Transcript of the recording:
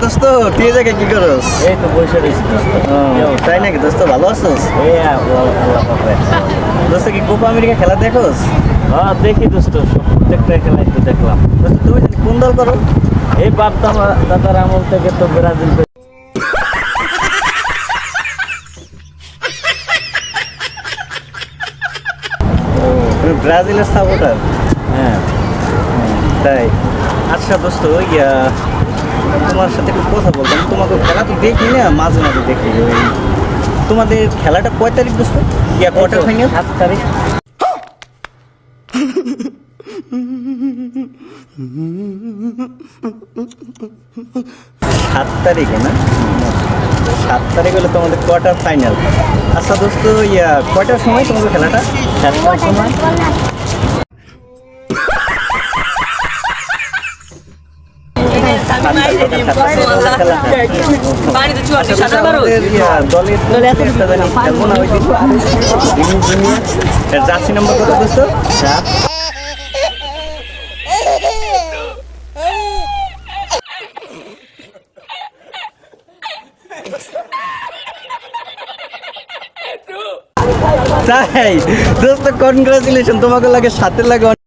দোস্ত তুই এই জায়গায় কি করস? এই তো বসে রয়েছি দোস্ত। তাই নাকি দোস্ত, ভালো আছিস? এই আল্লাহ পাবে। দোস্ত কি কোপা আমেরিকা খেলা দেখোস? হ্যাঁ দেখি দোস্ত, প্রত্যেকটা খেলাই তো দেখলাম। দোস্ত তুমি কোন দল করো? এই বাপ দাদার আমল থেকে তো ব্রাজিল তুমি ব্রাজিলের সাপোর্টার? হ্যাঁ। তাই, আচ্ছা দোস্ত তোমার সাথে একটু কথা বলতাম। তোমাকে খেলা তো দেখি না, মাঝে মাঝে দেখি। তোমাদের খেলাটা কয় তারিখ দোস্ত? কোয়ার্টার ফাইনাল 7 তারিখ। সাত তারিখে না? 7 তারিখ হলে তোমাদের কোয়ার্টার ফাইনাল। আচ্ছা দোস্ত কয়টার সময় তোমাদের খেলাটা? 7টার সময়। জার্সি নাম্বার কত দোস্ত? 7। তাই দোস্ত, কনগ্রাচুলেশন, তোমাকে লাগে 7 লাগে।